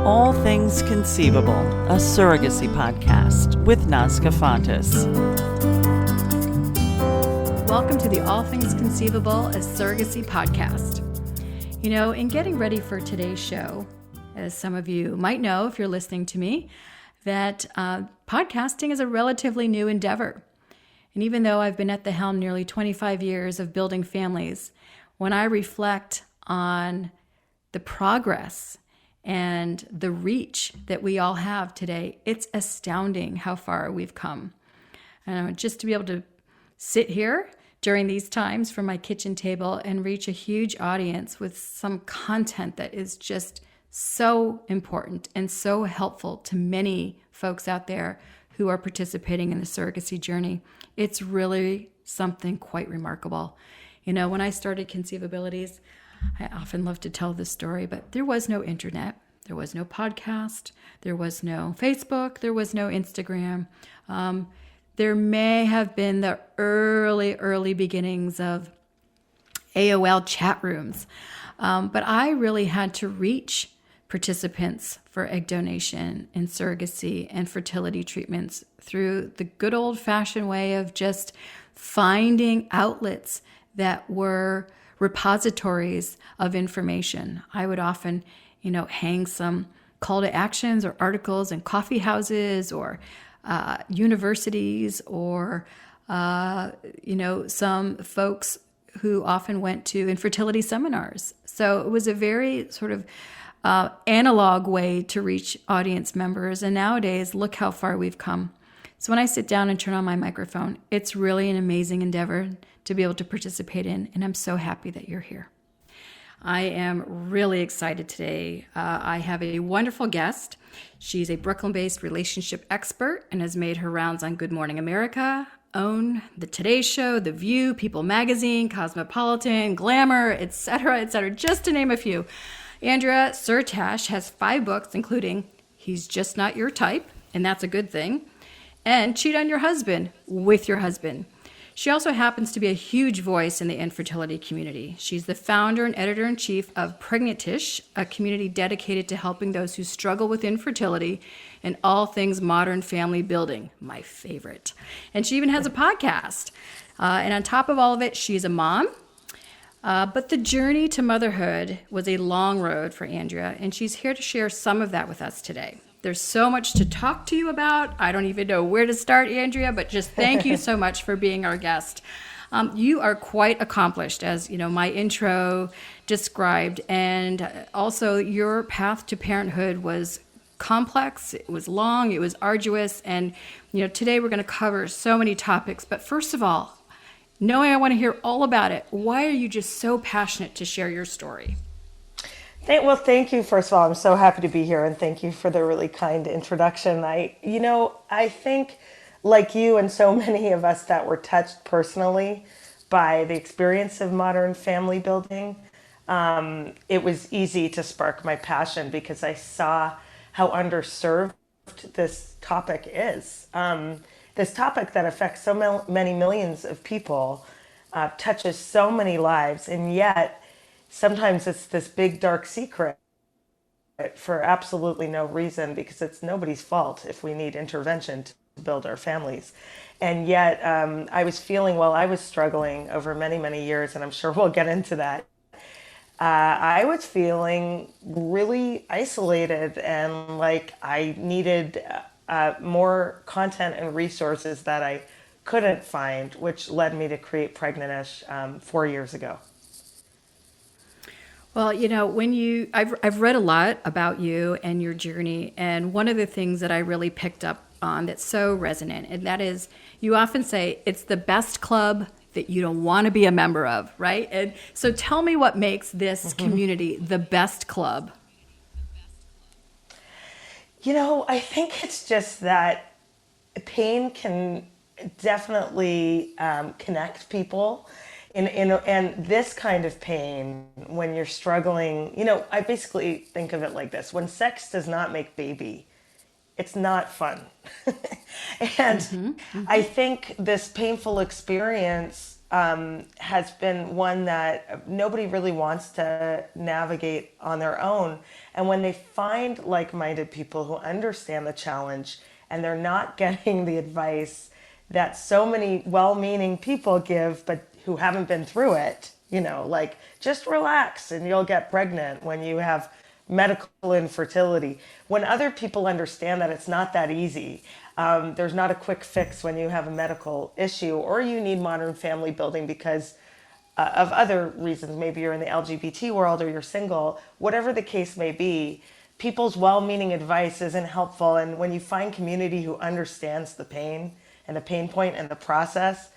All Things Conceivable, a surrogacy podcast with Nazca Fontes. Welcome to the All Things Conceivable, a surrogacy podcast. You know, in getting ready for today's show, as some of you might know if you're listening to me, that podcasting is a relatively new endeavor. And even though I've been at the helm nearly 25 years of building families, when I reflect on the progress and the reach that we all have today, it's astounding how far we've come. And just to be able to sit here during these times from my kitchen table and reach a huge audience with some content that is just so important and so helpful to many folks out there who are participating in the surrogacy journey, it's really something quite remarkable. You know, when I started Conceivabilities, I often love to tell this story, but there was no internet, there was no podcast, there was no Facebook, there was no Instagram. There may have been the early beginnings of AOL chat rooms, but I really had to reach participants for egg donation and surrogacy and fertility treatments through the good old-fashioned way of just finding outlets that were repositories of information. I would often, hang some call to actions or articles in coffee houses or universities or, some folks who often went to infertility seminars. So it was a very sort of analog way to reach audience members. And nowadays, look how far we've come. So when I sit down and turn on my microphone, it's really an amazing endeavor to be able to participate in, and I'm so happy that you're here. I am really excited today. I have a wonderful guest. She's a Brooklyn-based relationship expert and has made her rounds on Good Morning America, OWN, The Today Show, The View, People Magazine, Cosmopolitan, Glamour, etc., just to name a few. Andrea Surtash has 5 books, including He's Just Not Your Type, and that's a good thing, and Cheat on Your Husband with Your Husband. She also happens to be a huge voice in the infertility community. She's the founder and editor-in-chief of Pregnan, a community dedicated to helping those who struggle with infertility and all things modern family building, my favorite. And she even has a podcast. And on top of all of it, she's a mom. But the journey to motherhood was a long road for Andrea, and she's here to share some of that with us today. There's so much to talk to you about. I don't even know where to start, Andrea, but just thank you so much for being our guest. You are quite accomplished, as my intro described, and also your path to parenthood was complex, it was long, it was arduous, and today we're going to cover so many topics. But first of all, knowing I want to hear all about it, why are you just so passionate to share your story? Well, thank you. First of all, I'm so happy to be here, and thank you for the really kind introduction. I think like you and so many of us that were touched personally by the experience of modern family building, it was easy to spark my passion because I saw how underserved this topic is. This topic that affects so many millions of people, touches so many lives, and yet sometimes it's this big dark secret for absolutely no reason, because it's nobody's fault if we need intervention to build our families. And yet I was feeling, while I was struggling over many, many years, and I'm sure we'll get into that, I was feeling really isolated and like I needed more content and resources that I couldn't find, which led me to create Pregnan 4 years ago. Well, I've read a lot about you and your journey, and one of the things that I really picked up on that's so resonant, and that is you often say it's the best club that you don't want to be a member of, right? And so tell me what makes this community the best club. I think it's just that pain can definitely connect people. And this kind of pain, when you're struggling, I basically think of it like this. When sex does not make baby, it's not fun. And I think this painful experience has been one that nobody really wants to navigate on their own. And when they find like-minded people who understand the challenge and they're not getting the advice that so many well-meaning people give, but who haven't been through it, like just relax and you'll get pregnant when you have medical infertility. When other people understand that it's not that easy, there's not a quick fix when you have a medical issue or you need modern family building because of other reasons. Maybe you're in the LGBT world or you're single, whatever the case may be, people's well-meaning advice isn't helpful. And when you find community who understands the pain and the pain point and the process,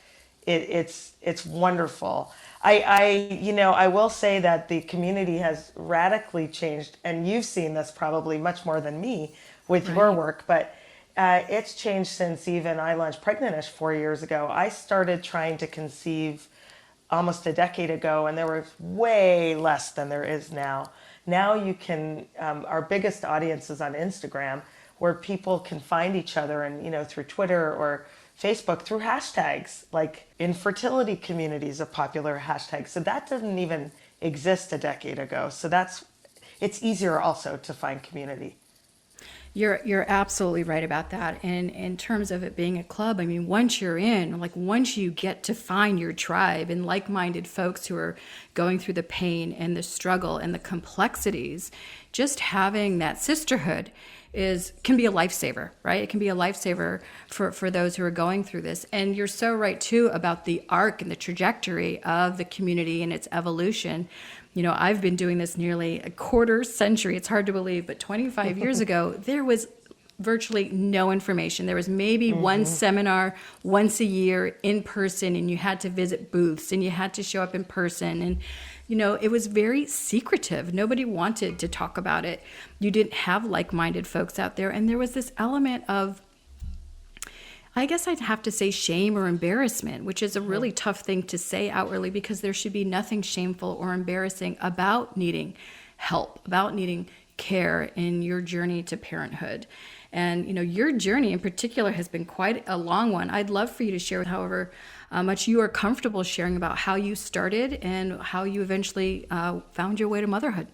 it's wonderful. I will say that the community has radically changed, and you've seen this probably much more than me with your work, but it's changed since even I launched Pregnanish 4 years ago. I started trying to conceive almost a decade ago, and there was way less than there is now. Now you can, our biggest audience is on Instagram, where people can find each other and, through Twitter or Facebook through hashtags, like infertility community is a popular hashtag. So that didn't even exist a decade ago. So it's easier also to find community. You're absolutely right about that. And in terms of it being a club, I mean, once you're in, once you get to find your tribe and like-minded folks who are going through the pain and the struggle and the complexities, just having that sisterhood can be a lifesaver, right? It can be a lifesaver for those who are going through this. And you're so right too about the arc and the trajectory of the community and its evolution. I've been doing this nearly a quarter century. It's hard to believe, but 25 years ago, there was virtually no information. There was maybe one seminar once a year in person, and you had to visit booths and you had to show up in person. And it was very secretive. Nobody wanted to talk about it. You didn't have like-minded folks out there. And there was this element of, I guess I'd have to say, shame or embarrassment, which is a really tough thing to say outwardly, because there should be nothing shameful or embarrassing about needing help, about needing care in your journey to parenthood. And, your journey in particular has been quite a long one. I'd love for you to share, however much you are comfortable sharing, about how you started and how you eventually found your way to motherhood.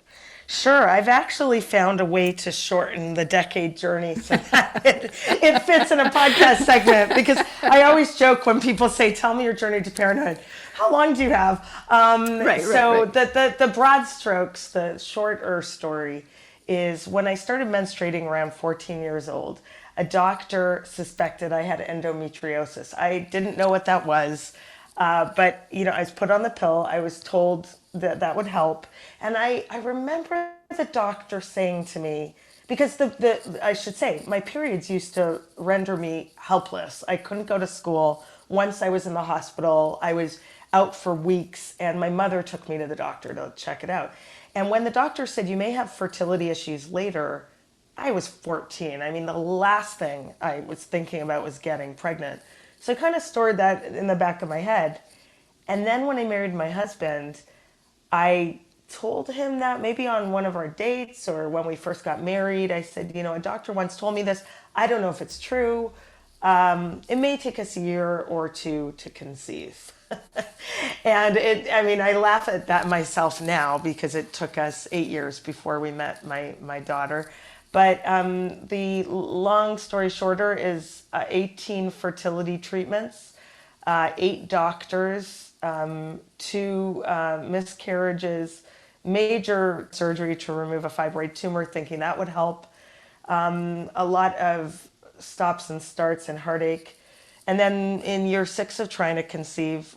Sure. I've actually found a way to shorten the decade journey so that it fits in a podcast segment, because I always joke when people say, tell me your journey to parenthood. How long do you have? Right. The broad strokes, the shorter story is when I started menstruating around 14 years old, a doctor suspected I had endometriosis. I didn't know what that was, but I was put on the pill. I was told that would help. And I remember the doctor saying to me, because I should say, my periods used to render me helpless. I couldn't go to school. Once I was in the hospital, I was out for weeks, and my mother took me to the doctor to check it out. And when the doctor said, you may have fertility issues later, I was 14. I mean, the last thing I was thinking about was getting pregnant. So I kind of stored that in the back of my head. And then when I married my husband, I told him that maybe on one of our dates or when we first got married. I said, a doctor once told me this. I don't know if it's true. It may take us a year or two to conceive. And I laugh at that myself now, because it took us 8 years before we met my daughter. But the long story shorter is 18 fertility treatments, 8 doctors, 2 miscarriages, major surgery to remove a fibroid tumor, thinking that would help, a lot of stops and starts and heartache. And then in year 6 of trying to conceive,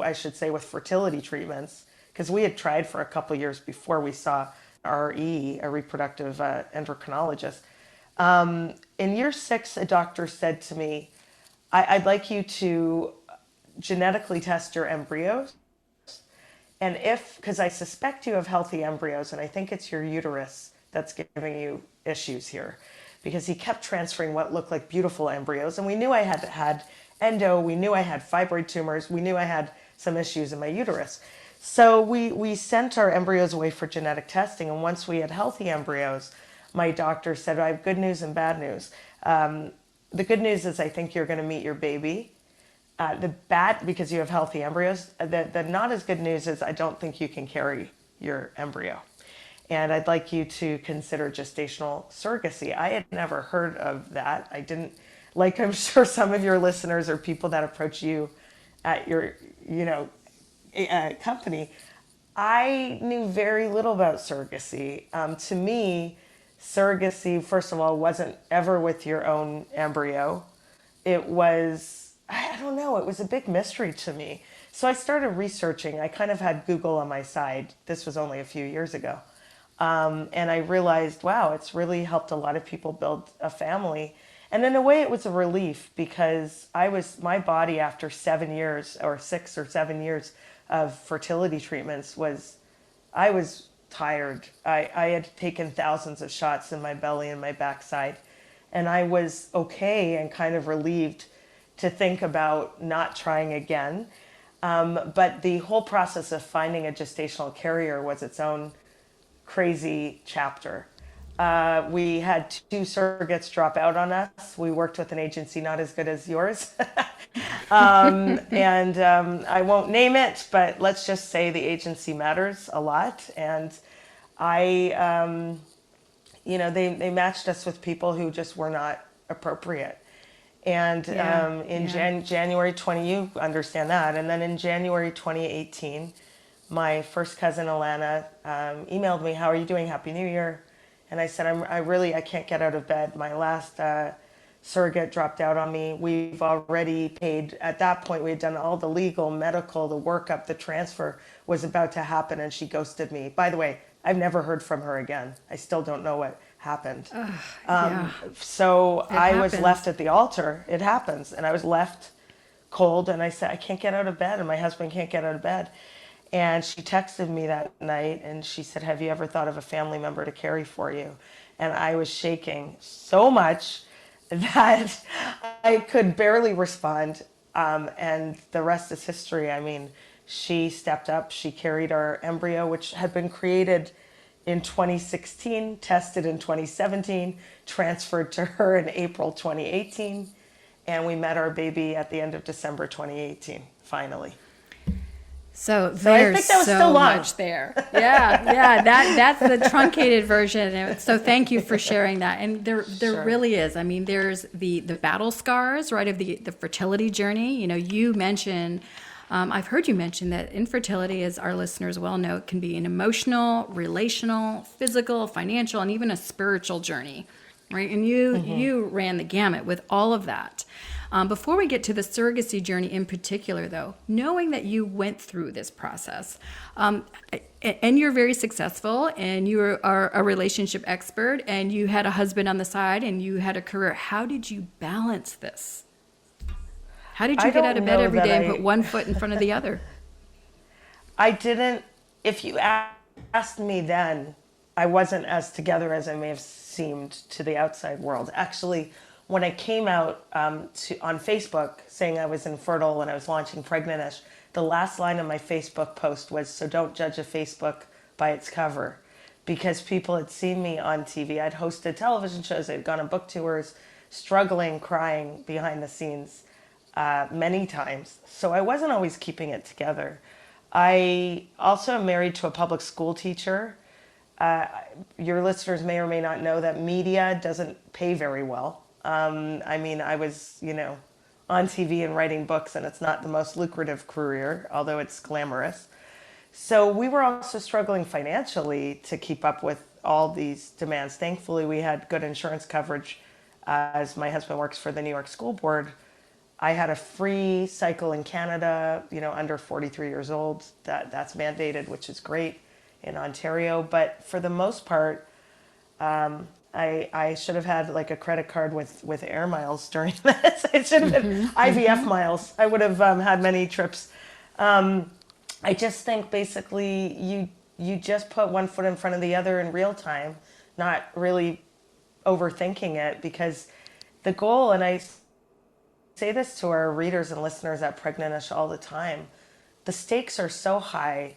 I should say, with fertility treatments, because we had tried for a couple years before we saw RE, a reproductive endocrinologist. In year 6, a doctor said to me, I'd like you to genetically test your embryos. And because I suspect you have healthy embryos, and I think it's your uterus that's giving you issues here. Because he kept transferring what looked like beautiful embryos. And we knew I had endo, we knew I had fibroid tumors, we knew I had some issues in my uterus. So we sent our embryos away for genetic testing. And once we had healthy embryos, my doctor said, I have good news and bad news. The good news is I think you're going to meet your baby. Because you have healthy embryos, the not as good news is I don't think you can carry your embryo. And I'd like you to consider gestational surrogacy. I had never heard of that. I didn't, like I'm sure some of your listeners or people that approach you at your, company. I knew very little about surrogacy. To me, surrogacy, first of all, wasn't ever with your own embryo. It was, I don't know, it was a big mystery to me. So I started researching. I kind of had Google on my side. This was only a few years ago. And I realized, wow, it's really helped a lot of people build a family. And in a way, it was a relief because my body after 7 years or 6 or 7 years of fertility treatments I was tired. I had taken thousands of shots in my belly and my backside. And I was okay and kind of relieved to think about not trying again. But the whole process of finding a gestational carrier was its own crazy chapter. We had 2 surrogates drop out on us. We worked with an agency not as good as yours. And I won't name it, but let's just say the agency matters a lot. And they matched us with people who just were not appropriate. And January 20, you understand that. And then in January 2018, my first cousin Alana emailed me, "How are you doing? Happy New Year." And I said, I can't get out of bed. My last surrogate dropped out on me. We've already paid, at that point, we had done all the legal, medical, the workup, the transfer was about to happen, and she ghosted me. By the way, I've never heard from her again. I still don't know what happened. So I was left at the altar. It happens. And I was left cold, and I said, I can't get out of bed, and my husband can't get out of bed. And she texted me that night, and she said, "Have you ever thought of a family member to carry for you?" And I was shaking so much that I could barely respond. And the rest is history. I mean, she stepped up. She carried our embryo, which had been created in 2016, tested in 2017, transferred to her in April 2018. And we met our baby at the end of December 2018, finally. So I there's think that was so still long. much there. Yeah, that's the truncated version. So thank you for sharing that. And there Sure. really is. I mean, there's the battle scars, right, of the fertility journey. You mentioned, I've heard you mention that infertility, as our listeners well know, can be an emotional, relational, physical, financial, and even a spiritual journey, right? And you ran the gamut with all of that. Before we get to the surrogacy journey in particular, though, knowing that you went through this process, and you're very successful, and you are a relationship expert, and you had a husband on the side, and you had a career, how did you balance this? How did you get out of bed every day and put one foot in front of the other? I didn't, if you asked me then, I wasn't as together as I may have seemed to the outside world. Actually, when I came out on Facebook saying I was infertile when I was launching Pregnan, the last line of my Facebook post was, "So don't judge a Facebook by its cover," because people had seen me on TV. I'd hosted television shows, I'd gone on book tours, struggling, crying behind the scenes many times. So I wasn't always keeping it together. I also am married to a public school teacher. Your listeners may or may not know that media doesn't pay very well. I was, on TV and writing books, and it's not the most lucrative career, although it's glamorous. So we were also struggling financially to keep up with all these demands. Thankfully, we had good insurance coverage. As my husband works for the New York School Board, I had a free cycle in Canada, under 43 years old. That's mandated, which is great in Ontario. But for the most part, I should have had like a credit card with air miles during this. It should have been IVF miles. I would have had many trips. I just think basically you just put one foot in front of the other in real time, not really overthinking it, because the goal, and I say this to our readers and listeners at Pregnan all the time, the stakes are so high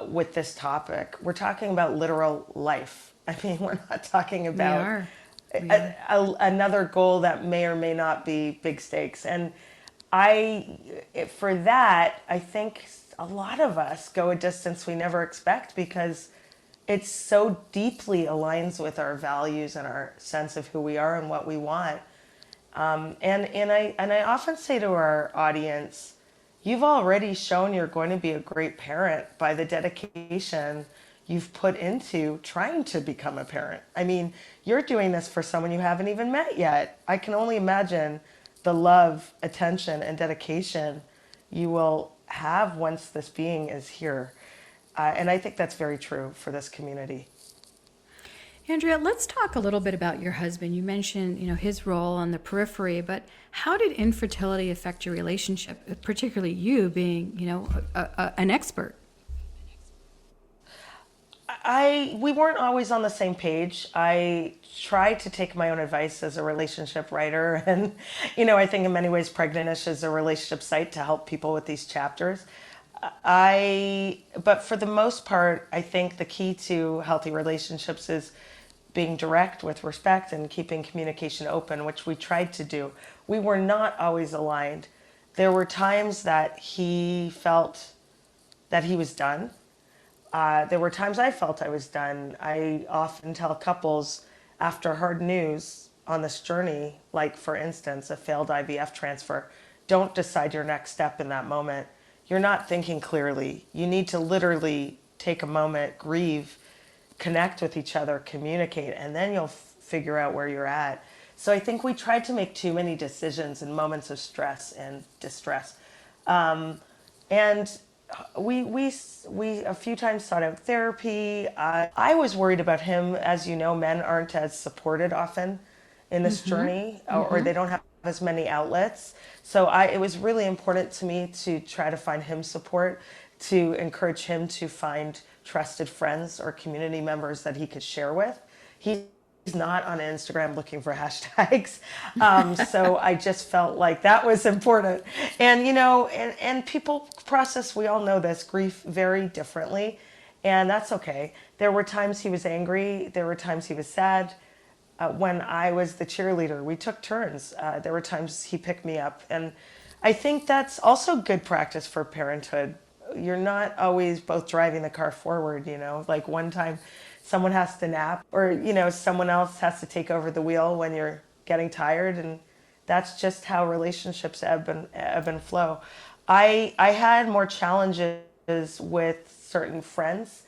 with this topic. We're talking about literal life. I mean, we're not talking about another goal that may or may not be big stakes. And For that, I think a lot of us go a distance we never expect because it so deeply aligns with our values and our sense of who we are and what we want. And I often say to our audience, you've already shown you're going to be a great parent by the dedication you've put into trying to become a parent. I mean, you're doing this for someone you haven't even met yet. I can only imagine the love, attention, and dedication you will have once this being is here. And I think that's very true for this community. Andrea, let's talk a little bit about your husband. You mentioned, his role on the periphery, but how did infertility affect your relationship, particularly you being, an expert? We weren't always on the same page. I tried to take my own advice as a relationship writer, and I think in many ways Pregnan is a relationship site to help people with these chapters. But for the most part, I think the key to healthy relationships is being direct with respect and keeping communication open, which we tried to do. We were not always aligned. There were times that he felt that he was done. There were times I felt I was done. I often tell couples after hard news on this journey, like for instance, a failed IVF transfer, don't decide your next step in that moment. You're not thinking clearly. You need to literally take a moment, grieve, connect with each other, communicate, and then you'll figure out where you're at. So I think we tried to make too many decisions in moments of stress and distress. And we a few times sought out therapy. I was worried about him. As you know, men aren't as supported often in this journey, or they don't have as many outlets. So it was really important to me to try to find him support, to encourage him to find trusted friends or community members that he could share with. He's not on Instagram looking for hashtags. So I just felt like that was important. And, and people process, we all know this, grief very differently. And that's okay. There were times he was angry. There were times he was sad. When I was the cheerleader, we took turns. There were times he picked me up. And I think that's also good practice for parenthood. You're not always both driving the car forward, like one time someone has to nap or, someone else has to take over the wheel when you're getting tired. And that's just how relationships ebb and flow. I had more challenges with certain friends,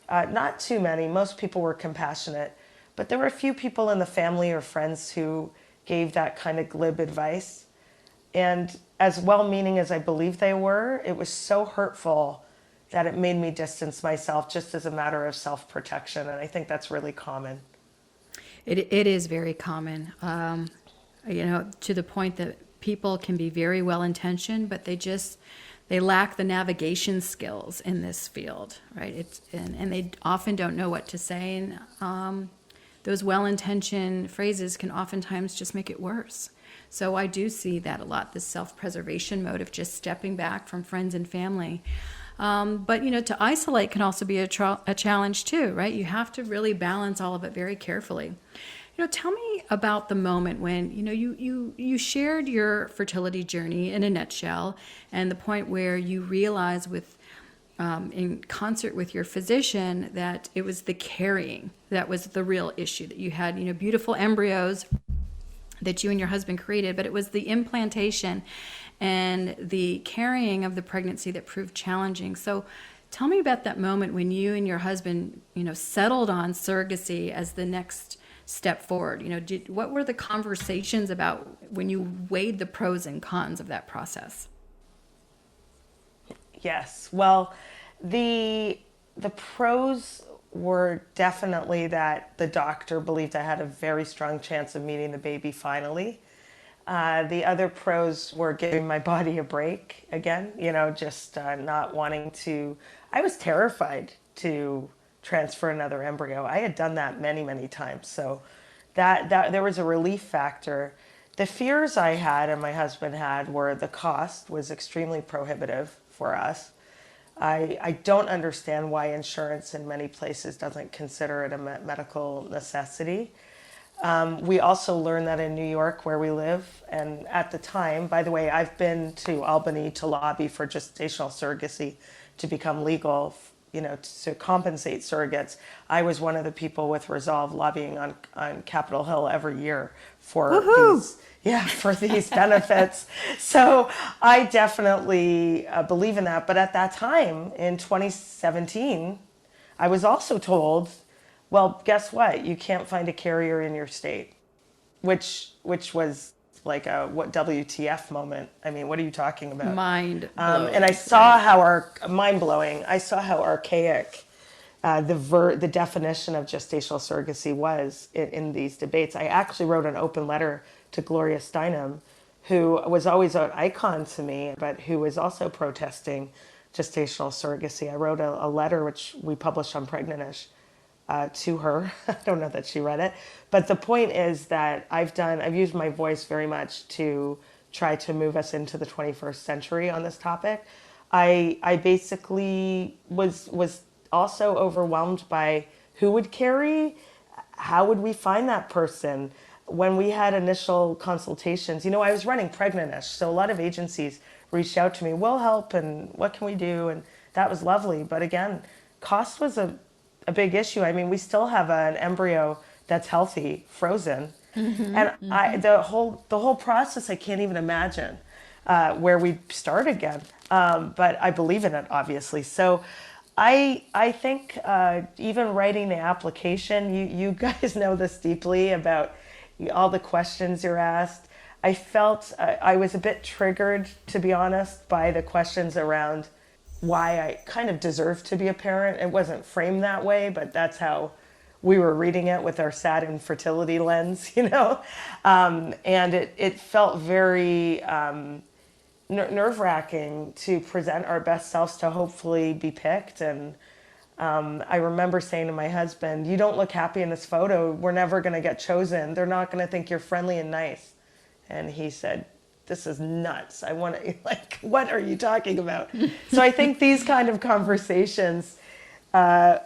not too many. Most people were compassionate, but there were a few people in the family or friends who gave that kind of glib advice. And as well-meaning as I believe they were, it was so hurtful that it made me distance myself just as a matter of self-protection. And I think that's really common. It is very common, to the point that people can be very well-intentioned, but they lack the navigation skills in this field, right? And they often don't know what to say. And those well-intentioned phrases can oftentimes just make it worse. So I do see that a lot, this self-preservation mode of just stepping back from friends and family. But, to isolate can also be a challenge too, right? You have to really balance all of it very carefully. Tell me about the moment when, you shared your fertility journey in a nutshell and the point where you realized in concert with your physician that it was the carrying that was the real issue, that you had, beautiful embryos that you and your husband created, but it was the implantation and the carrying of the pregnancy that proved challenging. So tell me about that moment when you and your husband, settled on surrogacy as the next step forward. What were the conversations about when you weighed the pros and cons of that process? Yes. Well, the pros were definitely that the doctor believed I had a very strong chance of meeting the baby finally. The other pros were giving my body a break again, just not wanting to. I was terrified to transfer another embryo. I had done that many, many times. So that there was a relief factor. The fears I had and my husband had were the cost was extremely prohibitive for us. I don't understand why insurance in many places doesn't consider it a medical necessity. We also learned that in New York, where we live, and at the time, by the way, I've been to Albany to lobby for gestational surrogacy to become legal, to compensate surrogates. I was one of the people with Resolve lobbying on Capitol Hill every year for Woohoo! for these benefits. So I definitely believe in that. But at that time, in 2017, I was also told, well, guess what? You can't find a carrier in your state, which was like a what WTF moment. I mean, what are you talking about? Mind blowing. And I saw how mind blowing. I saw how archaic the definition of gestational surrogacy was in these debates. I actually wrote an open letter to Gloria Steinem, who was always an icon to me, but who was also protesting gestational surrogacy. I wrote a letter which we published on Pregnan to her. I don't know that she read it, but the point is that I've used my voice very much to try to move us into the 21st century on this topic. I basically was also overwhelmed by who would carry, how would we find that person. When we had initial consultations, I was running Pregnan, so a lot of agencies reached out to me, we'll help, and what can we do? And that was lovely. But again, cost was a big issue. I mean, we still have an embryo that's healthy, frozen. And the whole process, I can't even imagine where we start again. But I believe in it, obviously. So I think even writing the application, you guys know this deeply about all the questions you're asked. I felt I was a bit triggered, to be honest, by the questions around why I kind of deserved to be a parent. It wasn't framed that way, but that's how we were reading it with our sad infertility lens, and it felt very nerve-wracking to present our best selves to hopefully be picked. And I remember saying to my husband, you don't look happy in this photo. We're never going to get chosen. They're not going to think you're friendly and nice. And he said, this is nuts. I want to, what are you talking about? So I think these kind of conversations are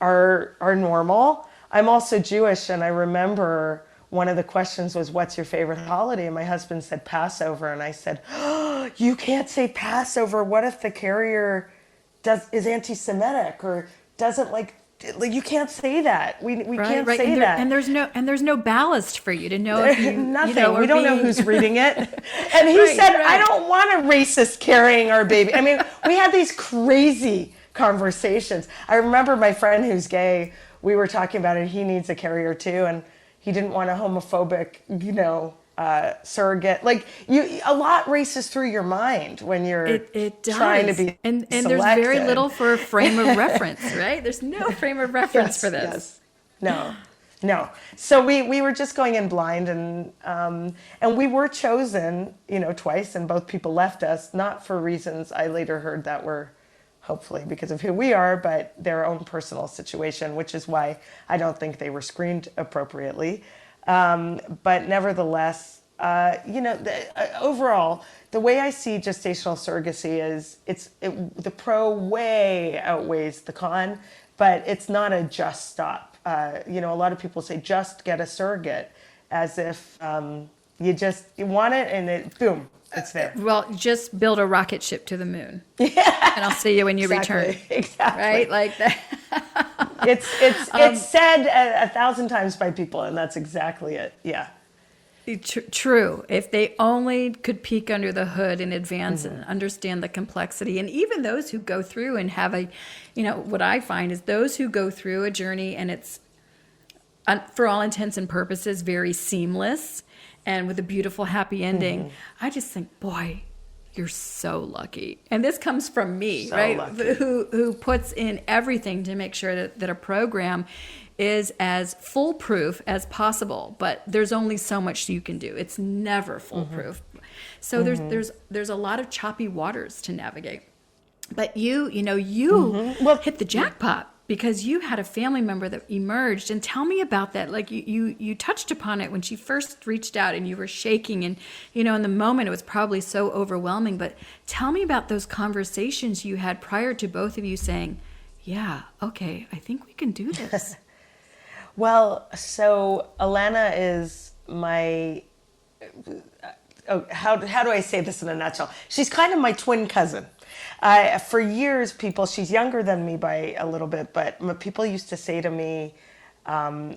normal. I'm also Jewish, and I remember one of the questions was, what's your favorite holiday? And my husband said Passover. And I said, oh, you can't say Passover. What if the carrier is anti-Semitic or doesn't like you can't say that. We can't say that. And there's no ballast for you to know if you nothing. We don't know who's reading it. And he said, I don't want a racist carrying our baby. I mean, we had these crazy conversations. I remember my friend who's gay, we were talking about it. He needs a carrier too, and he didn't want a homophobic, surrogate. A lot races through your mind when you're it does. Trying to be and selected. There's very little for a frame of reference, right? There's no frame of reference for this. Yes. No. So we were just going in blind, and we were chosen, twice, and both people left us, not for reasons I later heard that were hopefully because of who we are, but their own personal situation, which is why I don't think they were screened appropriately. But nevertheless, overall, the way I see gestational surrogacy is the pro way outweighs the con, but it's not a just stop. A lot of people say just get a surrogate, as if you want it and boom, it's there. Well, just build a rocket ship to the moon. Yeah. And I'll see you when you return. Exactly. Right? Like that. It's said 1,000 times by people, and that's exactly it. Yeah. True. If they only could peek under the hood in advance and understand the complexity. And even those who go through and have what I find is those who go through a journey and it's, for all intents and purposes, very seamless and with a beautiful, happy ending. I just think, boy, you're so lucky. And this comes from me, so right? Lucky. Who puts in everything to make sure that a program is as foolproof as possible, but there's only so much you can do. It's never foolproof. So there's a lot of choppy waters to navigate. But you hit the jackpot because you had a family member that emerged. And tell me about that. Like you touched upon it when she first reached out and you were shaking, and in the moment it was probably so overwhelming. But tell me about those conversations you had prior to both of you saying, yeah, okay, I think we can do this. Well, so Alana is my, oh, how do I say this in a nutshell? She's kind of my twin cousin. For years, she's younger than me by a little bit, but people used to say to me,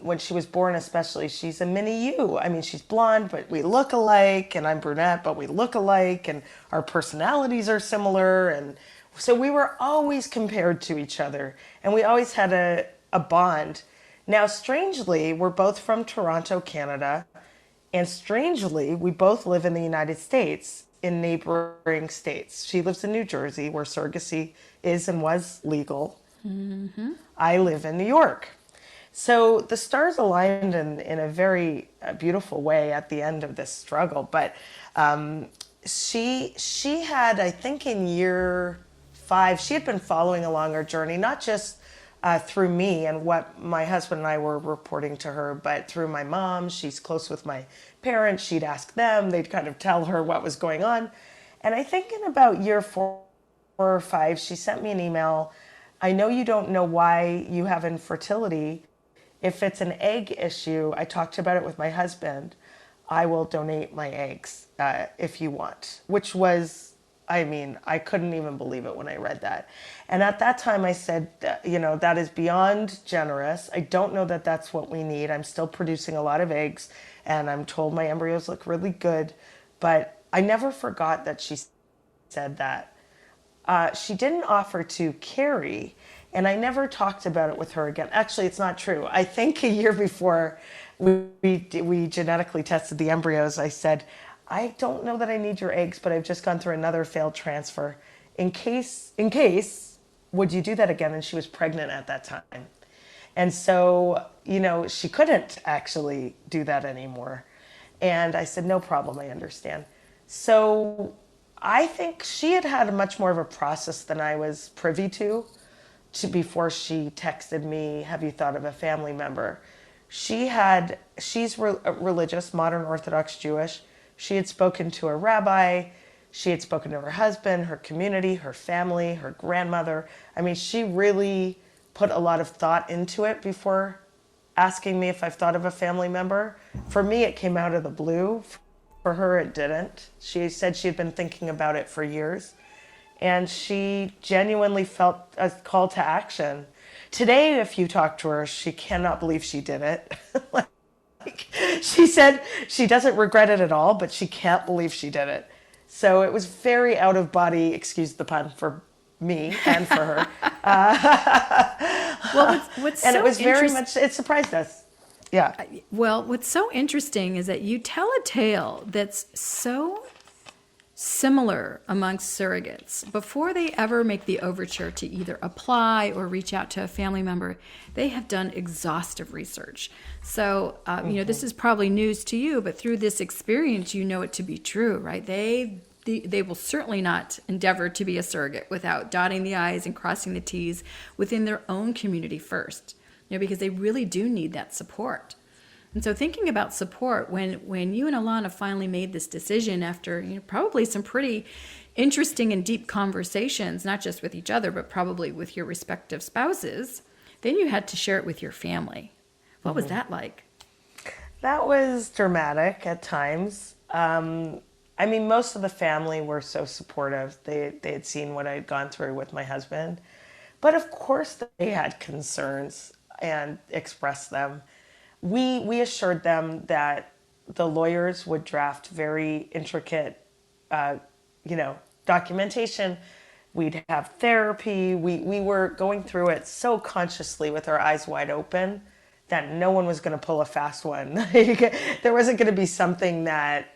when she was born especially, she's a mini you. I mean, she's blonde, but we look alike, and I'm brunette, but we look alike, and our personalities are similar. And so we were always compared to each other, and we always had a bond. Now, strangely, we're both from Toronto, Canada, and strangely, we both live in the United States in neighboring states. She lives in New Jersey, where surrogacy is and was legal. I live in New York. So the stars aligned in a very beautiful way at the end of this struggle. But she had, I think in year 5, she had been following along our journey, not just through me and what my husband and I were reporting to her, but through my mom. She's close with my parents. She'd ask them. They'd kind of tell her what was going on. And I think in about year 4 or 5, she sent me an email. I know you don't know why you have infertility. If it's an egg issue, I talked about it with my husband. I will donate my eggs if you want, which was, I mean, I couldn't even believe it when I read that. And at that time I said, that is beyond generous. I don't know that that's what we need. I'm still producing a lot of eggs, and I'm told my embryos look really good. But I never forgot that she said that. She didn't offer to carry, and I never talked about it with her again. Actually, it's not true. I think a year before we genetically tested the embryos, I said, I don't know that I need your eggs, but I've just gone through another failed transfer. In case, would you do that again? And she was pregnant at that time. And so, she couldn't actually do that anymore. And I said, no problem, I understand. So I think she had much more of a process than I was privy to before she texted me, have you thought of a family member? She's religious, modern Orthodox Jewish. She had spoken to a rabbi. She had spoken to her husband, her community, her family, her grandmother. I mean, she really put a lot of thought into it before asking me if I've thought of a family member. For me, it came out of the blue. For her, it didn't. She said she had been thinking about it for years, and she genuinely felt a call to action. Today, if you talk to her, she cannot believe she did it. She said she doesn't regret it at all, but she can't believe she did it. So it was very out of body, excuse the pun, for me and for her. Well, what's And so it was very much, it surprised us. Yeah. Well, what's so interesting is that you tell a tale that's so similar amongst surrogates. Before they ever make the overture to either apply or reach out to a family member, they have done exhaustive research. So, this is probably news to you, but through this experience, you know it to be true, right? They will certainly not endeavor to be a surrogate without dotting the I's and crossing the T's within their own community first, because they really do need that support. And so thinking about support, when you and Alana finally made this decision after probably some pretty interesting and deep conversations, not just with each other, but probably with your respective spouses, then you had to share it with your family. What was that like? That was dramatic at times. Most of the family were so supportive. They had seen what I had gone through with my husband. But of course they had concerns and expressed them. We assured them that the lawyers would draft very intricate, documentation. We'd have therapy. We were going through it so consciously with our eyes wide open that no one was going to pull a fast one. There wasn't going to be something that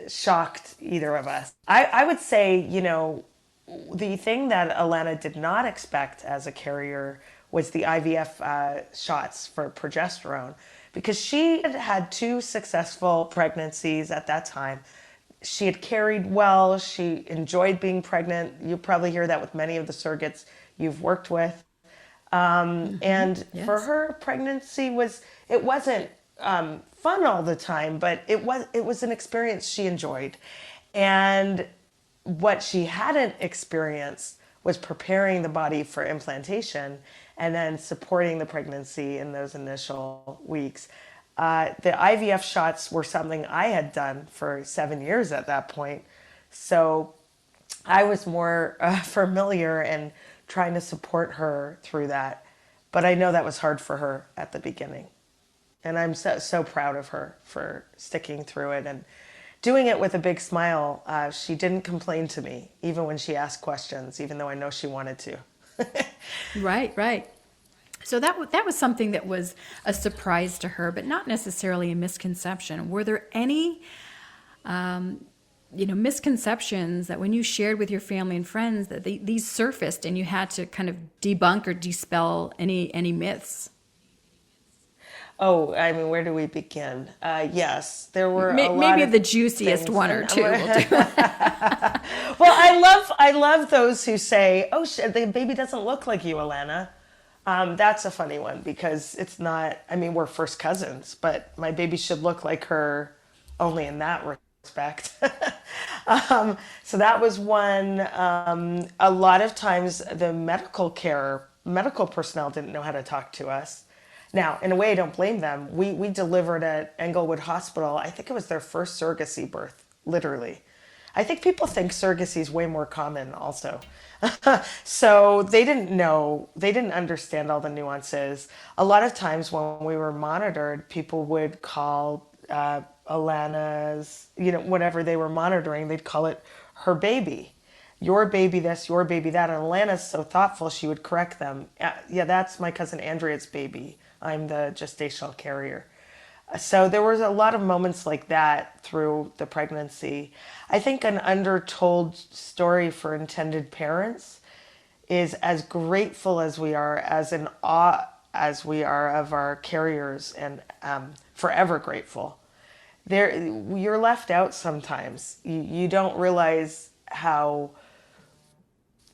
shocked either of us. I would say, the thing that Alana did not expect as a carrier was the IVF shots for progesterone, because she had had 2 successful pregnancies at that time. She had carried well. She enjoyed being pregnant. You probably hear that with many of the surrogates you've worked with. And yes. For her, pregnancy wasn't fun all the time, but it was an experience she enjoyed. And what she hadn't experienced was preparing the body for implantation. and then supporting the pregnancy in those initial weeks. The IVF shots were something I had done for 7 years at that point. So I was more familiar and trying to support her through that. But I know that was hard for her at the beginning. And I'm so proud of her for sticking through it and doing it with a big smile. She didn't complain to me, even when she asked questions, even though I know she wanted to. Right, right. So that was something that was a surprise to her, but not necessarily a misconception. Were there any, misconceptions that when you shared with your family and friends that these surfaced and you had to kind of debunk or dispel any myths? Oh, I mean, where do we begin? Yes, there were a lot maybe of the juiciest things. one or two. We'll do. Well, I love those who say, "Oh, the baby doesn't look like you, Alana." That's a funny one because it's not. I mean, we're first cousins, but my baby should look like her only in that respect. So that was one. A lot of times, the medical personnel didn't know how to talk to us. Now, in a way, I don't blame them. We delivered at Englewood Hospital. I think it was their first surrogacy birth, literally. I think people think surrogacy is way more common also. So they didn't know, they didn't understand all the nuances. A lot of times when we were monitored, people would call Alana's, whatever they were monitoring, they'd call it her baby. Your baby this, your baby that. And Alana's so thoughtful, she would correct them. Yeah, that's my cousin Andrea's baby. I'm the gestational carrier. So there was a lot of moments like that through the pregnancy. I think an undertold story for intended parents is as grateful as we are, as in awe as we are of our carriers, and forever grateful. You're left out sometimes. You don't realize how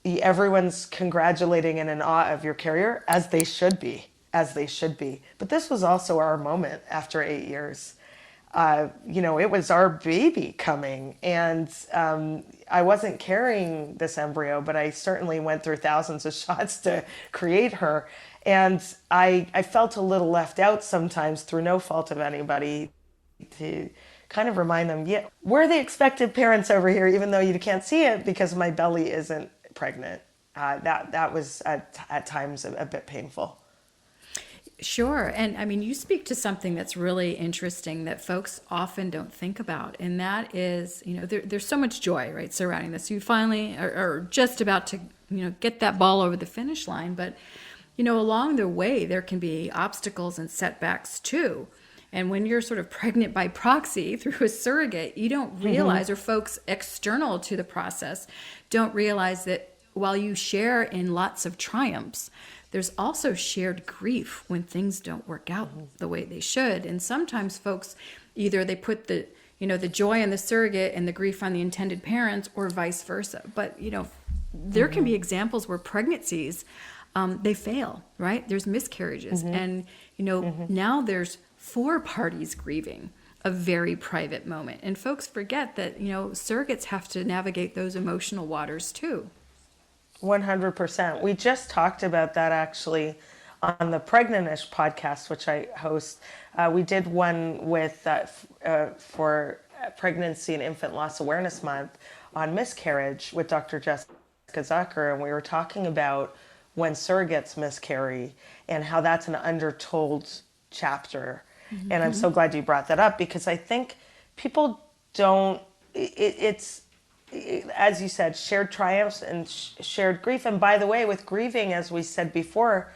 everyone's congratulating and in awe of your carrier, as they should be. But this was also our moment after 8 years. It was our baby coming, and I wasn't carrying this embryo, but I certainly went through thousands of shots to create her. And I felt a little left out sometimes through no fault of anybody, to kind of remind them, yeah, we're the expected parents over here, even though you can't see it because my belly isn't pregnant. That was at times a bit painful. Sure. And I mean, you speak to something that's really interesting that folks often don't think about. And that is, there's so much joy, right, surrounding this. You finally are just about to, get that ball over the finish line. But, along the way, there can be obstacles and setbacks too. And when you're sort of pregnant by proxy through a surrogate, you don't realize, or folks external to the process don't realize that while you share in lots of triumphs, there's also shared grief when things don't work out the way they should. And sometimes folks, either they put the joy on the surrogate and the grief on the intended parents, or vice versa. But, there can be examples where pregnancies, they fail, right? There's miscarriages. And, now there's 4 parties grieving a very private moment. And folks forget that, surrogates have to navigate those emotional waters too. 100%. We just talked about that actually on the Pregnan-ish podcast, which I host. We did one with for Pregnancy and Infant Loss Awareness Month on miscarriage with Dr. Jessica Zucker, and we were talking about when surrogates miscarry and how that's an undertold chapter. And I'm so glad you brought that up, because I think people don't, it's as you said, shared triumphs and shared grief. And by the way, with grieving, as we said before,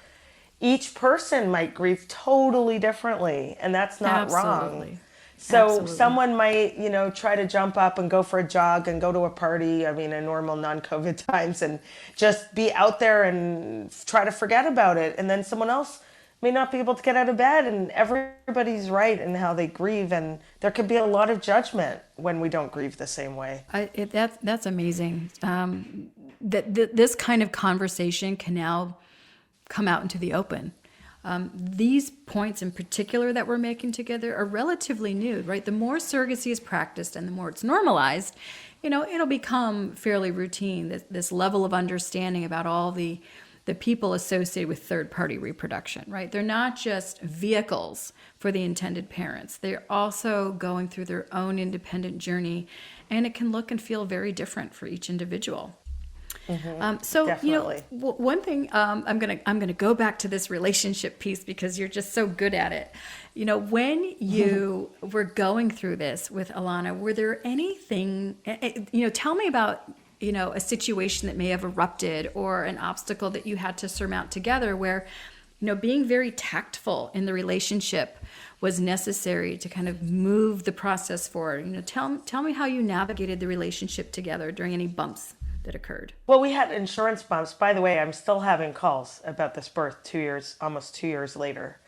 each person might grieve totally differently, and that's not wrong. So someone might, try to jump up and go for a jog and go to a party, in normal non-COVID times, and just be out there and try to forget about it. And then someone else may not be able to get out of bed, and everybody's right in how they grieve, and there could be a lot of judgment when we don't grieve the same way. That's amazing. This kind of conversation can now come out into the open. These points in particular that we're making together are relatively new, right? The more surrogacy is practiced and the more it's normalized, it'll become fairly routine, this level of understanding about all the the people associated with third-party reproduction, right? They're not just vehicles for the intended parents. They're also going through their own independent journey, and it can look and feel very different for each individual. So, Definitely. one thing I'm gonna go back to this relationship piece because you're just so good at it. When you were going through this with Alana, were there anything? Tell me about a situation that may have erupted or an obstacle that you had to surmount together, where being very tactful in the relationship was necessary to kind of move the process forward. Tell me how you navigated the relationship together during any bumps that occurred. Well, we had insurance bumps. By the way, I'm still having calls about this birth almost 2 years later.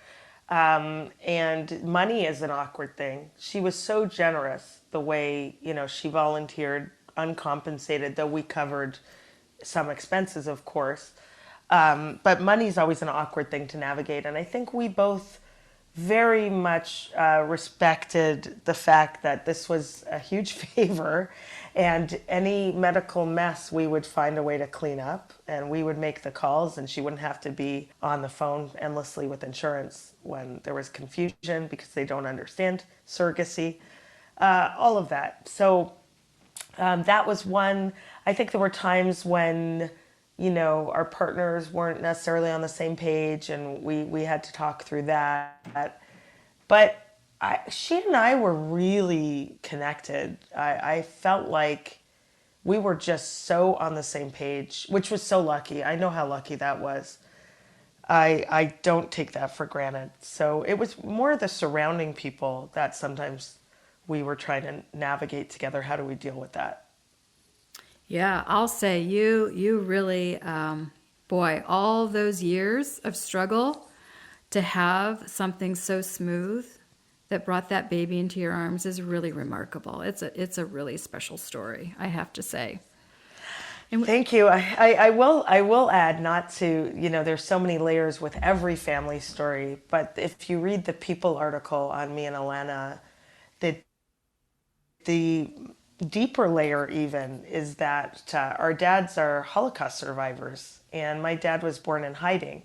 And money is an awkward thing. She was so generous the way, she volunteered uncompensated, though we covered some expenses, of course. But money is always an awkward thing to navigate. And I think we both very much respected the fact that this was a huge favor, and any medical mess we would find a way to clean up, and we would make the calls, and she wouldn't have to be on the phone endlessly with insurance when there was confusion because they don't understand surrogacy, all of that. So that was one. I think there were times when our partners weren't necessarily on the same page, and we had to talk through that. But she and I were really connected. I felt like we were just so on the same page, which was so lucky. I know how lucky that was. I don't take that for granted. So it was more the surrounding people that sometimes we were trying to navigate together. How do we deal with that? Yeah, I'll say you really, all those years of struggle to have something so smooth that brought that baby into your arms is really remarkable. It's a really special story, I have to say. Thank you. I will add, not to, there's so many layers with every family story, but if you read the People article on me and Alana, the deeper layer even is that our dads are Holocaust survivors, and my dad was born in hiding.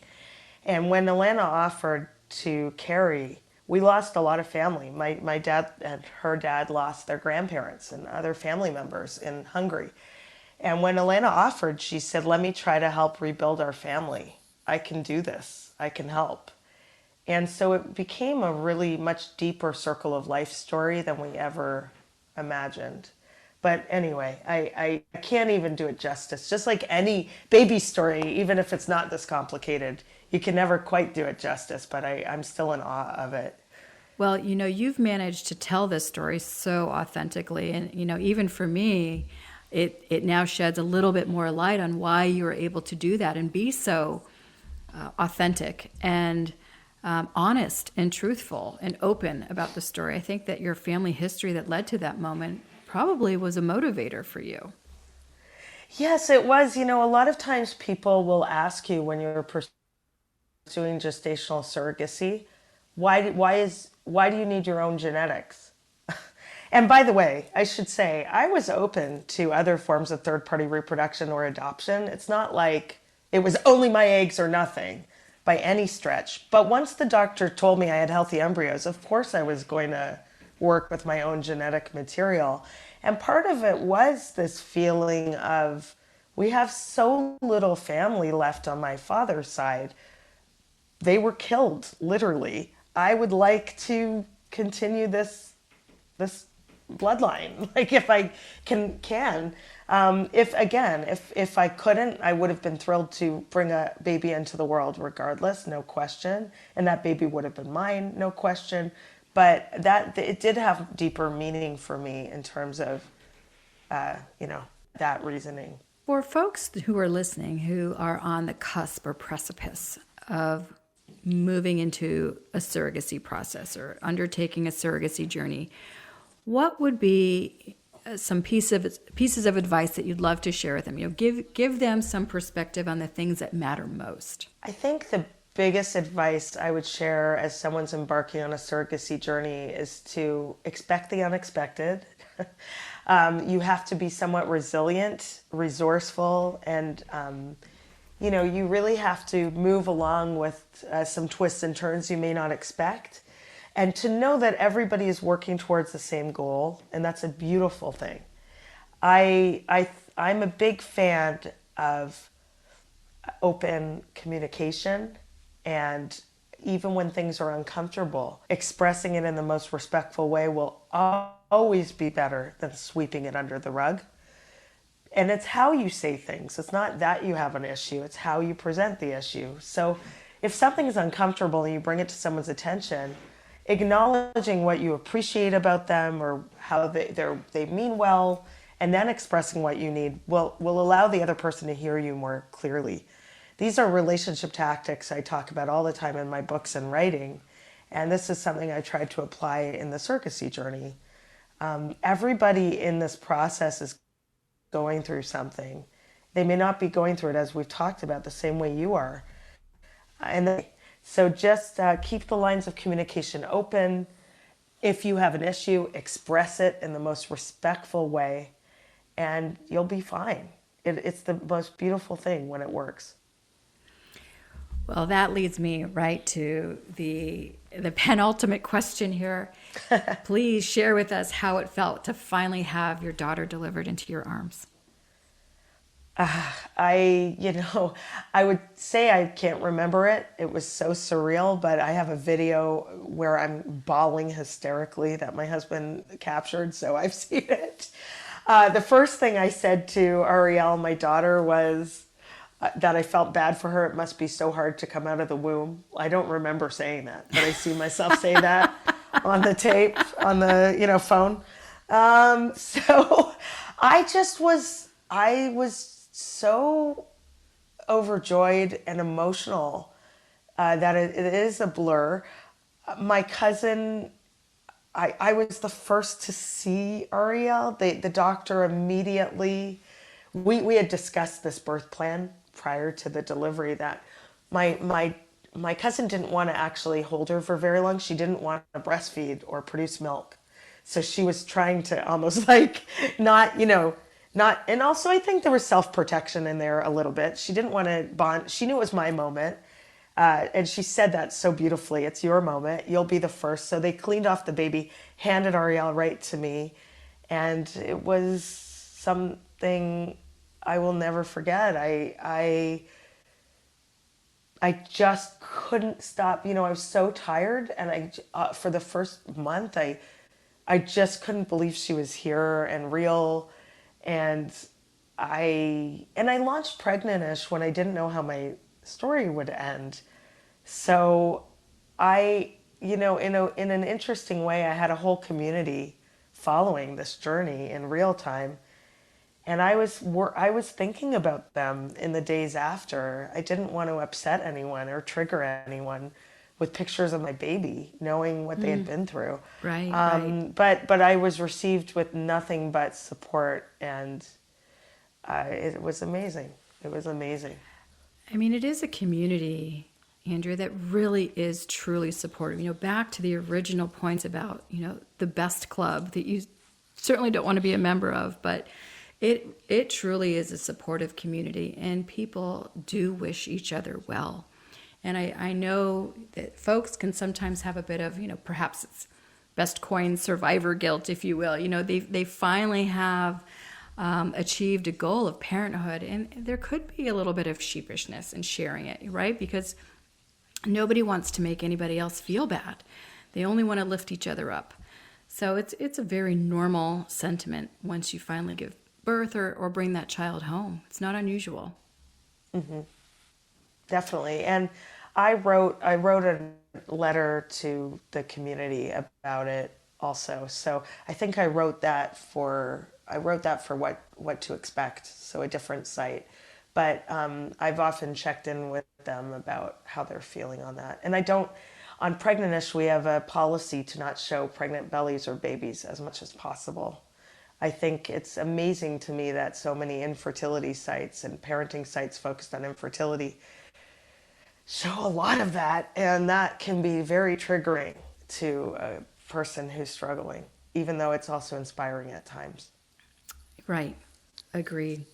And when Alana offered to carry, we lost a lot of family. My dad and her dad lost their grandparents and other family members in Hungary. And when Alana offered, she said, "Let me try to help rebuild our family. I can do this. I can help." And so it became a really much deeper circle of life story than we ever imagined. But anyway, I can't even do it justice. Just like any baby story, even if it's not this complicated, you can never quite do it justice, but I'm still in awe of it. Well, you've managed to tell this story so authentically. And, even for me, it now sheds a little bit more light on why you were able to do that and be so authentic and honest and truthful and open about the story. I think that your family history that led to that moment probably was a motivator for you. Yes, it was. A lot of times people will ask you when you're pursuing gestational surrogacy, why do you need your own genetics? And by the way, I should say, I was open to other forms of third-party reproduction or adoption. It's not like it was only my eggs or nothing by any stretch. But once the doctor told me I had healthy embryos, of course I was going to work with my own genetic material. And part of it was this feeling of, we have so little family left on my father's side. They were killed, literally. I would like to continue this bloodline, like if I can. If I couldn't, I would have been thrilled to bring a baby into the world regardless, no question. And that baby would have been mine, no question. But it did have deeper meaning for me in terms of, that reasoning. For folks who are listening who are on the cusp or precipice of moving into a surrogacy process or undertaking a surrogacy journey, what would be some pieces of advice that you'd love to share with them? Give them some perspective on the things that matter most. I think the biggest advice I would share as someone's embarking on a surrogacy journey is to expect the unexpected. You have to be somewhat resilient, resourceful, and you really have to move along with some twists and turns you may not expect. And to know that everybody is working towards the same goal, and that's a beautiful thing. I'm a big fan of open communication, and even when things are uncomfortable, expressing it in the most respectful way will always be better than sweeping it under the rug. And it's how you say things. It's not that you have an issue, it's how you present the issue. So if something is uncomfortable and you bring it to someone's attention, acknowledging what you appreciate about them or how they mean well, and then expressing what you need will allow the other person to hear you more clearly. These are relationship tactics I talk about all the time in my books and writing, and this is something I tried to apply in the surrogacy journey. Everybody in this process is going through something. They may not be going through it, as we've talked about, the same way you are. So just keep the lines of communication open. If you have an issue, express it in the most respectful way, and you'll be fine. It's the most beautiful thing when it works. Well, that leads me right to the penultimate question here. Please share with us how it felt to finally have your daughter delivered into your arms. I would say I can't remember it. It was so surreal, but I have a video where I'm bawling hysterically that my husband captured, so I've seen it. The first thing I said to Ariel, my daughter, was that I felt bad for her. It must be so hard to come out of the womb. I don't remember saying that, but I see myself say that on the tape, on the phone. So I was so overjoyed and emotional that it is a blur. My cousin, I was the first to see Ariel. The doctor immediately, we had discussed this birth plan prior to the delivery, that my cousin didn't want to actually hold her for very long. She didn't want to breastfeed or produce milk. So she was trying to almost not, and also I think there was self-protection in there a little bit. She didn't want to bond. She knew it was my moment. And she said that so beautifully. It's your moment. You'll be the first. So they cleaned off the baby, handed Ariel right to me. And it was something I will never forget. I just couldn't stop. I was so tired. And for the first month, I just couldn't believe she was here and real. And I launched Pregnan-ish when I didn't know how my story would end. So in an interesting way, I had a whole community following this journey in real time. And I was thinking about them in the days after. I didn't want to upset anyone or trigger anyone with pictures of my baby, knowing what they had been through. Right. But I was received with nothing but support, and it was amazing. It was amazing. I mean, it is a community, Andrea, that really is truly supportive. Back to the original points about, the best club that you certainly don't want to be a member of, but it truly is a supportive community, and people do wish each other well. And I know that folks can sometimes have a bit of, perhaps it's best coin survivor guilt, if you will. They finally have achieved a goal of parenthood, and there could be a little bit of sheepishness in sharing it, right? Because nobody wants to make anybody else feel bad. They only want to lift each other up. So it's a very normal sentiment once you finally give birth or bring that child home. It's not unusual. Mm-hmm. Definitely. And I wrote a letter to the community about it also. So I think I wrote that for what to expect. So a different site. But I've often checked in with them about how they're feeling on that. And on Pregnan-ish, we have a policy to not show pregnant bellies or babies as much as possible. I think it's amazing to me that so many infertility sites and parenting sites focused on infertility show a lot of that, and that can be very triggering to a person who's struggling, even though it's also inspiring at times. Right. Agreed.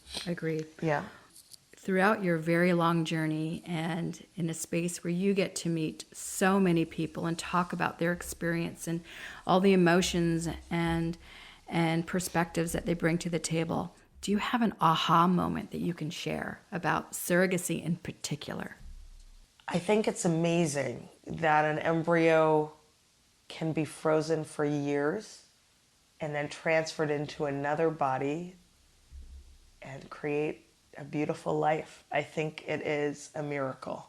Yeah. throughout your very long journey and in a space where you get to meet so many people and talk about their experience and all the emotions and perspectives that they bring to the table, do you have an aha moment that you can share about surrogacy in particular? I think it's amazing that an embryo can be frozen for years and then transferred into another body and create a beautiful life. I think it is a miracle.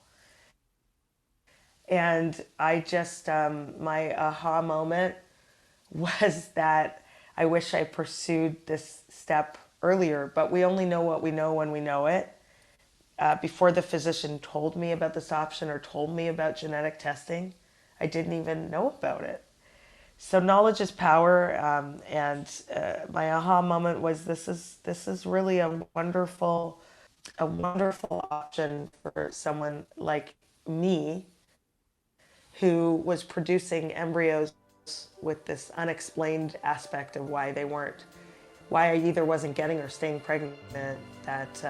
And I just, my aha moment was that I wish I pursued this step earlier, but we only know what we know when we know it. Before the physician told me about this option or told me about genetic testing, I didn't even know about it. So knowledge is power, and my aha moment was this is really a wonderful option for someone like me who was producing embryos with this unexplained aspect of why I either wasn't getting or staying pregnant. That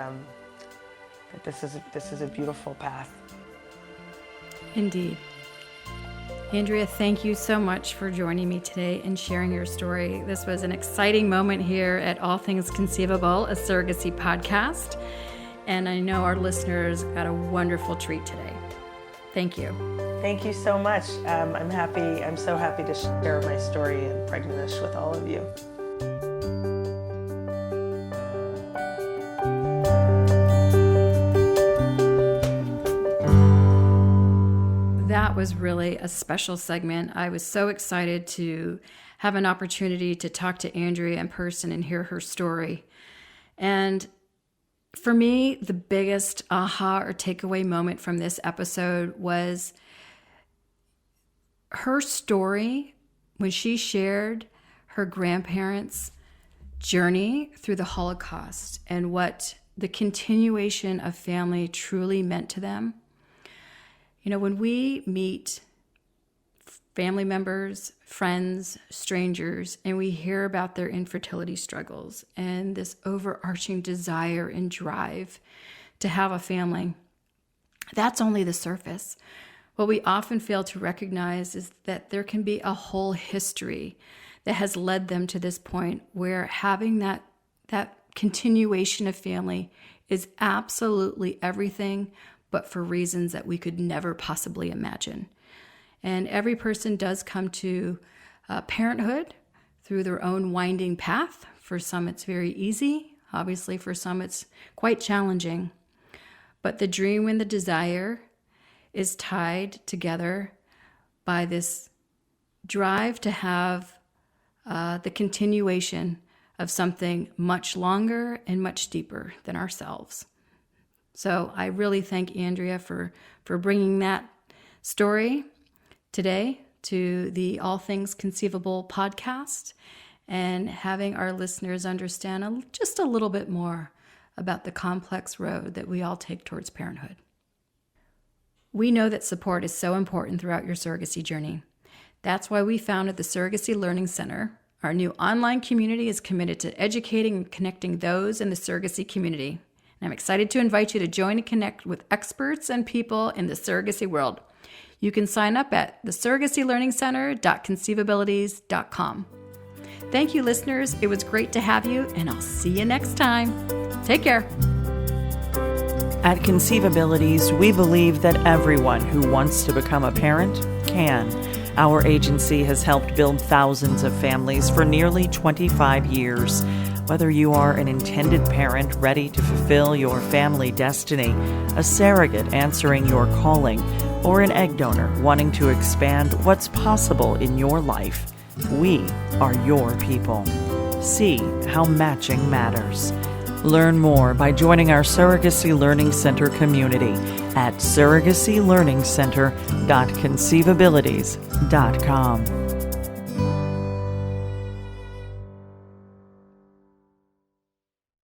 this is a beautiful path. Indeed. Andrea, thank you so much for joining me today and sharing your story. This was an exciting moment here at All Things Conceivable, a surrogacy podcast. And I know our listeners got a wonderful treat today. Thank you. Thank you so much. I'm so happy to share my story and Pregnan-ish with all of you. That was really a special segment. I was so excited to have an opportunity to talk to Andrea in person and hear her story. And for me, the biggest aha or takeaway moment from this episode was her story when she shared her grandparents' journey through the Holocaust and what the continuation of family truly meant to them. You know, when we meet family members, friends, strangers, and we hear about their infertility struggles and this overarching desire and drive to have a family, that's only the surface. What we often fail to recognize is that there can be a whole history that has led them to this point where having that continuation of family is absolutely everything, but for reasons that we could never possibly imagine. And every person does come to parenthood through their own winding path. For some, it's very easy. Obviously, for some, it's quite challenging. But the dream and the desire is tied together by this drive to have the continuation of something much longer and much deeper than ourselves. So I really thank Andrea for bringing that story today to the All Things Conceivable podcast and having our listeners understand just a little bit more about the complex road that we all take towards parenthood. We know that support is so important throughout your surrogacy journey. That's why we founded the Surrogacy Learning Center. Our new online community is committed to educating and connecting those in the surrogacy community. And I'm excited to invite you to join and connect with experts and people in the surrogacy world. You can sign up at thesurrogacylearningcenter.conceivabilities.com. Thank you, listeners. It was great to have you, and I'll see you next time. Take care. At Conceivabilities, we believe that everyone who wants to become a parent can. Our agency has helped build thousands of families for nearly 25 years. Whether you are an intended parent ready to fulfill your family destiny, a surrogate answering your calling, or an egg donor wanting to expand what's possible in your life, we are your people. See how matching matters. Learn more by joining our Surrogacy Learning Center community at surrogacylearningcenter.conceivabilities.com.